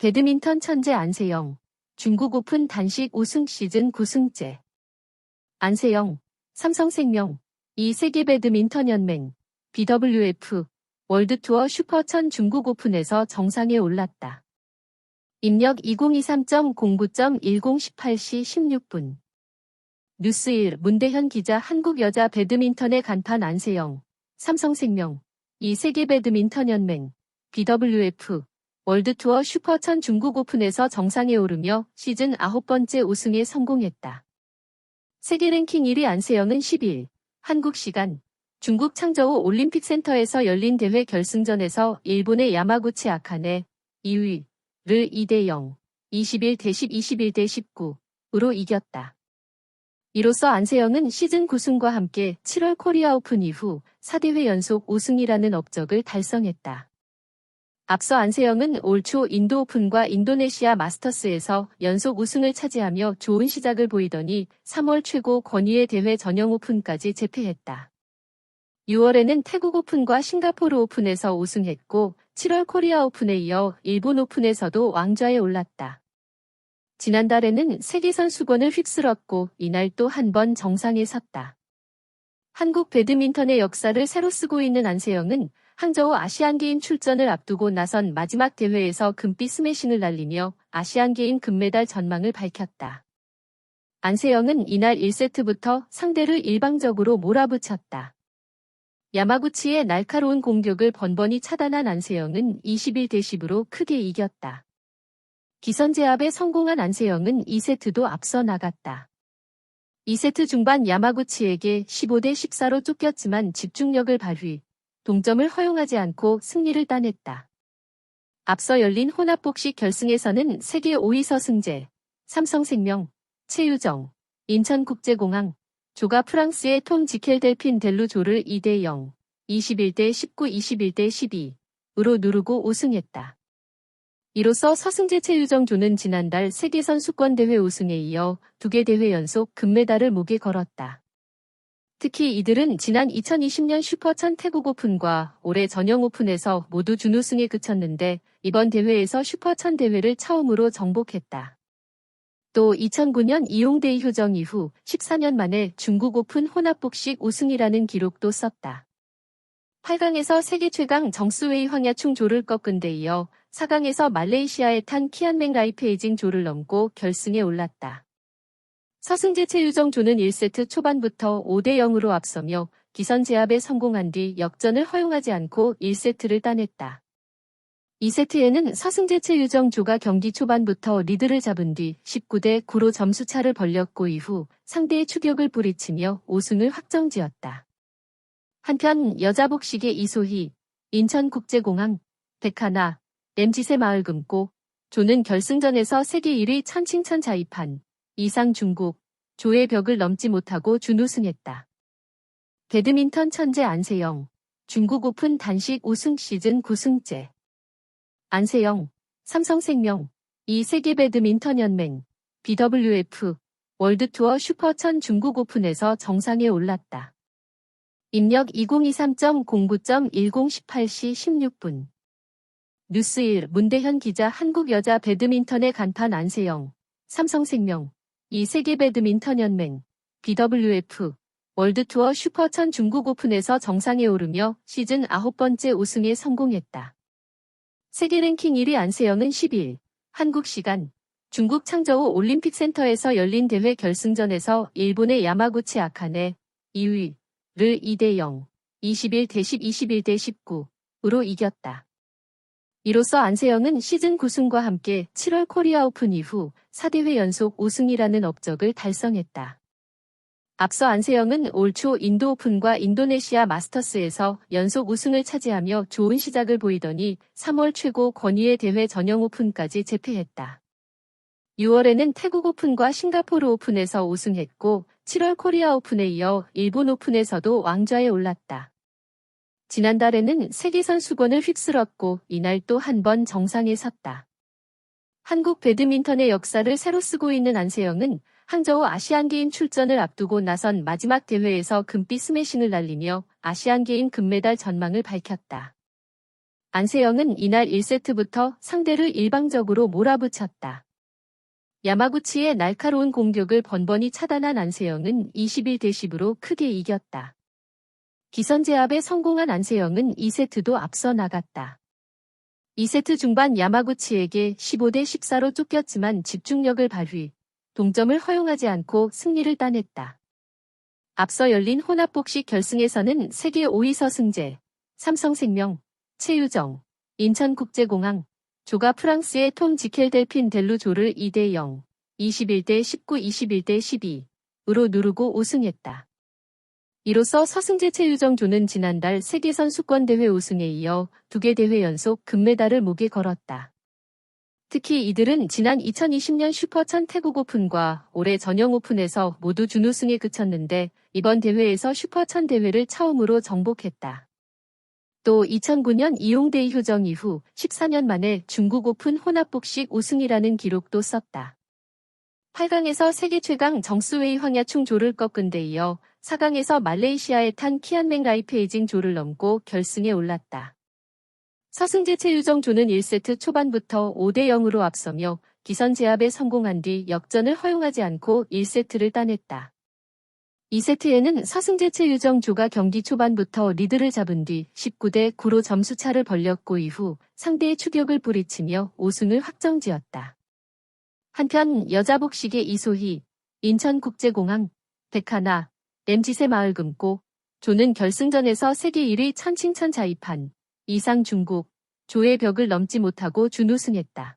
배드민턴 천재 안세영, 중국 오픈 단식 우승 시즌 9승째. 안세영, 삼성생명, 세계 배드민턴 연맹, BWF, 월드투어 슈퍼1000 중국 오픈에서 정상에 올랐다. 입력 2023.09.1018시 16분. 뉴스1 문대현 기자. 한국 여자 배드민턴의 간판 안세영, 삼성생명, 세계 배드민턴 연맹, BWF, 월드투어 슈퍼1000 중국 오픈에서 정상에 오르며 시즌 9번째 우승에 성공했다. 세계 랭킹 1위 안세영은 10일, 한국 시간, 중국 창저우 올림픽센터에서 열린 대회 결승전에서 일본의 야마구치 아카네 2위를 2대0, 21대10, 21대19으로 이겼다. 이로써 안세영은 시즌 9승과 함께 7월 코리아 오픈 이후 4대회 연속 우승이라는 업적을 달성했다. 앞서 안세영은 올 초 인도 오픈과 인도네시아 마스터스에서 연속 우승을 차지하며 좋은 시작을 보이더니 3월 최고 권위의 대회 전형 오픈까지 재패했다. 6월에는 태국 오픈과 싱가포르 오픈에서 우승했고 7월 코리아 오픈에 이어 일본 오픈에서도 왕좌에 올랐다. 지난달에는 세계선수권을 휩쓸었고 이날 또 한 번 정상에 섰다. 한국 배드민턴의 역사를 새로 쓰고 있는 안세영은 항저우 아시안게임 출전을 앞두고 나선 마지막 대회에서 금빛 스매싱을 날리며 아시안게임 금메달 전망을 밝혔다. 안세영은 이날 1세트부터 상대를 일방적으로 몰아붙였다. 야마구치의 날카로운 공격을 번번이 차단한 안세영은 21대10으로 크게 이겼다. 기선제압에 성공한 안세영은 2세트도 앞서 나갔다. 2세트 중반 야마구치에게 15대14로 쫓겼지만 집중력을 발휘, 동점을 허용하지 않고 승리를 따냈다. 앞서 열린 혼합복식 결승에서는 세계 5위 서승재, 삼성생명, 최유정, 인천국제공항, 조가 프랑스의 톰 지켈 델핀 델루조를 2대0, 21대19, 21대12으로 누르고 우승했다. 이로써 서승재 최유정 조는 지난달 세계선수권대회 우승에 이어 2개 대회 연속 금메달을 목에 걸었다. 특히 이들은 지난 2020년 슈퍼1000 태국 오픈과 올해 전형 오픈에서 모두 준우승에 그쳤는데 이번 대회에서 슈퍼1000 대회를 처음으로 정복했다. 또 2009년 이용대이 효정 이후 14년 만에 중국 오픈 혼합복식 우승이라는 기록도 썼다. 8강에서 세계 최강 정스웨이 황야충 조를 꺾은 데 이어 4강에서 말레이시아의 탄 키안맹 라이페이징 조를 넘고 결승에 올랐다. 서승재 최유정 조는 1세트 초반부터 5대0으로 앞서며 기선제압에 성공한 뒤 역전을 허용하지 않고 1세트를 따냈다. 2세트에는 서승재 최유정 조가 경기 초반부터 리드를 잡은 뒤 19대9로 점수차를 벌렸고 이후 상대의 추격을 뿌리치며 우승을 확정지었다. 한편 여자 복식의 이소희, 인천국제공항, 백하나, MZ세 마을 금고 조는 결승전에서 세계 1위 천칭천 자이판, 이상 중국 조의 벽을 넘지 못하고 준우승했다. 배드민턴 천재 안세영, 중국 오픈 단식 우승 시즌 9승째. 안세영, 삼성생명, 세계 배드민턴 연맹, BWF, 월드투어 슈퍼1000 중국 오픈에서 정상에 올랐다. 입력 2023.09.1018시 16분. 뉴스1 문대현 기자. 한국 여자 배드민턴의 간판 안세영, 삼성생명, 세계 배드민턴 연맹, BWF, 월드투어 슈퍼1000 중국 오픈에서 정상에 오르며 시즌 9번째 우승에 성공했다. 세계 랭킹 1위 안세영은 10일, 한국 시간, 중국 창저우 올림픽센터에서 열린 대회 결승전에서 일본의 야마구치 아카네 2위를 2대0, 21대10, 21대19으로 이겼다. 이로써 안세영은 시즌 9승과 함께 7월 코리아 오픈 이후 4대회 연속 우승이라는 업적을 달성했다. 앞서 안세영은 올 초 인도 오픈과 인도네시아 마스터스에서 연속 우승을 차지하며 좋은 시작을 보이더니 3월 최고 권위의 대회 전형 오픈까지 재패했다. 6월에는 태국 오픈과 싱가포르 오픈에서 우승했고 7월 코리아 오픈에 이어 일본 오픈에서도 왕좌에 올랐다. 지난달에는 세계선수권을 휩쓸었고 이날 또 한 번 정상에 섰다. 한국 배드민턴의 역사를 새로 쓰고 있는 안세영은 항저우 아시안게임 출전을 앞두고 나선 마지막 대회에서 금빛 스매싱을 날리며 아시안게임 금메달 전망을 밝혔다. 안세영은 이날 1세트부터 상대를 일방적으로 몰아붙였다. 야마구치의 날카로운 공격을 번번이 차단한 안세영은 21대 10으로 크게 이겼다. 기선제압에 성공한 안세영은 2세트도 앞서 나갔다. 2세트 중반 야마구치에게 15대 14로 쫓겼지만 집중력을 발휘, 동점을 허용하지 않고 승리를 따냈다. 앞서 열린 혼합복식 결승에서는 세계 5위 서승재, 삼성생명, 최유정, 인천국제공항, 조가 프랑스의 톰 지켈 델핀 델루조를 2대 0, 21대 19, 21대 12으로 누르고 우승했다. 이로써 서승재 최유정 조는 지난달 세계선수권대회 우승에 이어 2개 대회 연속 금메달을 목에 걸었다. 특히 이들은 지난 2020년 슈퍼1000 태국 오픈과 올해 전형 오픈에서 모두 준우승에 그쳤는데 이번 대회에서 슈퍼1000 대회를 처음으로 정복했다. 또 2009년 이용대 효정 이후 14년 만에 중국 오픈 혼합복식 우승이라는 기록도 썼다. 8강에서 세계 최강 정스웨이 황야충 조를 꺾은 데 이어 4강에서 말레이시아에 탄 키안맹 라이페이징 조를 넘고 결승에 올랐다. 서승재 최유정 조는 1세트 초반부터 5대 0으로 앞서며 기선제압에 성공한 뒤 역전을 허용하지 않고 1세트를 따냈다. 2세트에는 서승재 최유정 조가 경기 초반부터 리드를 잡은 뒤 19대 9로 점수차를 벌렸고 이후 상대의 추격을 뿌리치며 우승을 확정지었다. 한편 여자 복식의 이소희, 인천국제공항, 백하나, MZ세 마을금고 조는 결승전에서 세계 1위 천칭천 자이판, 이상 중국, 조의 벽을 넘지 못하고 준우승했다.